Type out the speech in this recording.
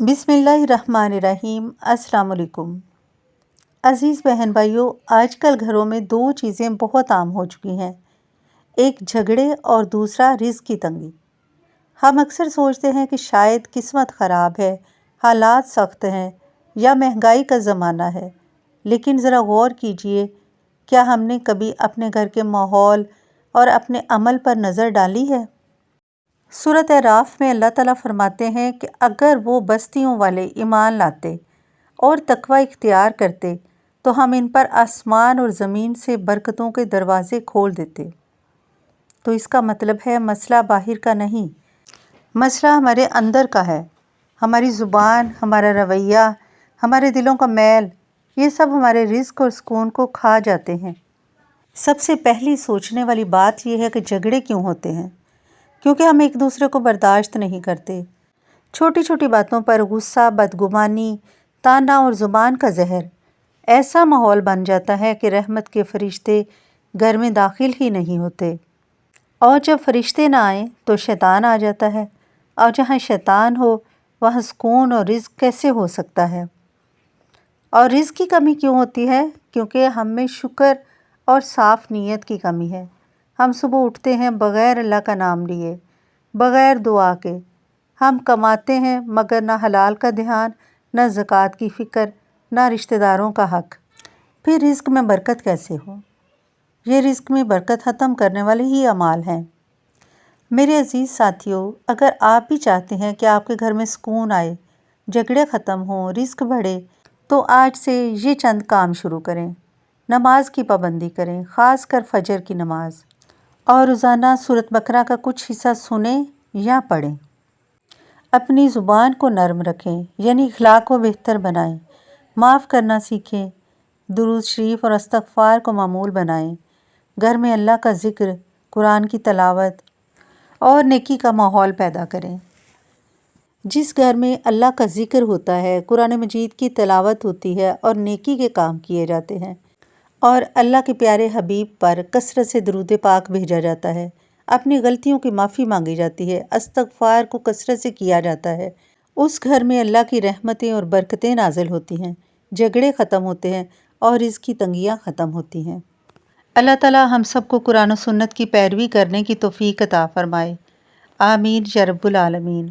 بسم اللہ الرحمن الرحیم۔ السلام علیکم عزیز بہن بھائیوں، آج کل گھروں میں دو چیزیں بہت عام ہو چکی ہیں، ایک جھگڑے اور دوسرا رزق کی تنگی۔ ہم اکثر سوچتے ہیں کہ شاید قسمت خراب ہے، حالات سخت ہیں یا مہنگائی کا زمانہ ہے، لیکن ذرا غور کیجئے، کیا ہم نے کبھی اپنے گھر کے ماحول اور اپنے عمل پر نظر ڈالی ہے؟ سورۃ اعراف میں اللہ تعالیٰ فرماتے ہیں کہ اگر وہ بستیوں والے ایمان لاتے اور تقوی اختیار کرتے تو ہم ان پر آسمان اور زمین سے برکتوں کے دروازے کھول دیتے۔ تو اس کا مطلب ہے مسئلہ باہر کا نہیں، مسئلہ ہمارے اندر کا ہے۔ ہماری زبان، ہمارا رویہ، ہمارے دلوں کا میل، یہ سب ہمارے رزق اور سکون کو کھا جاتے ہیں۔ سب سے پہلی سوچنے والی بات یہ ہے کہ جھگڑے کیوں ہوتے ہیں؟ کیونکہ ہم ایک دوسرے کو برداشت نہیں کرتے۔ چھوٹی چھوٹی باتوں پر غصہ، بدگمانی، طعنہ اور زبان کا زہر، ایسا ماحول بن جاتا ہے کہ رحمت کے فرشتے گھر میں داخل ہی نہیں ہوتے، اور جب فرشتے نہ آئیں تو شیطان آ جاتا ہے، اور جہاں شیطان ہو وہاں سکون اور رزق کیسے ہو سکتا ہے؟ اور رزق کی کمی کیوں ہوتی ہے؟ کیونکہ ہم میں شکر اور صاف نیت کی کمی ہے۔ ہم صبح اٹھتے ہیں بغیر اللہ کا نام لیے، بغیر دعا کے۔ ہم کماتے ہیں مگر نہ حلال کا دھیان، نہ زکوٰۃ کی فکر، نہ رشتہ داروں کا حق۔ پھر رزق میں برکت کیسے ہو؟ یہ رزق میں برکت ختم کرنے والے ہی اعمال ہیں۔ میرے عزیز ساتھیوں، اگر آپ بھی چاہتے ہیں کہ آپ کے گھر میں سکون آئے، جھگڑے ختم ہوں، رزق بڑھے، تو آج سے یہ چند کام شروع کریں۔ نماز کی پابندی کریں، خاص کر فجر کی نماز، اور روزانہ سورۃ بقرہ کا کچھ حصہ سنیں یا پڑھیں۔ اپنی زبان کو نرم رکھیں، یعنی اخلاق کو بہتر بنائیں، معاف کرنا سیکھیں، درود شریف اور استغفار کو معمول بنائیں۔ گھر میں اللہ کا ذکر، قرآن کی تلاوت اور نیکی کا ماحول پیدا کریں۔ جس گھر میں اللہ کا ذکر ہوتا ہے، قرآن مجید کی تلاوت ہوتی ہے اور نیکی کے کام کیے جاتے ہیں، اور اللہ کے پیارے حبیب پر کثرت سے درود پاک بھیجا جاتا ہے، اپنی غلطیوں کی معافی مانگی جاتی ہے، استغفار کو کثرت سے کیا جاتا ہے، اس گھر میں اللہ کی رحمتیں اور برکتیں نازل ہوتی ہیں، جھگڑے ختم ہوتے ہیں اور رزق کی تنگیاں ختم ہوتی ہیں۔ اللہ تعالیٰ ہم سب کو قرآن و سنت کی پیروی کرنے کی توفیق عطا فرمائے۔ آمین یا رب العالمین۔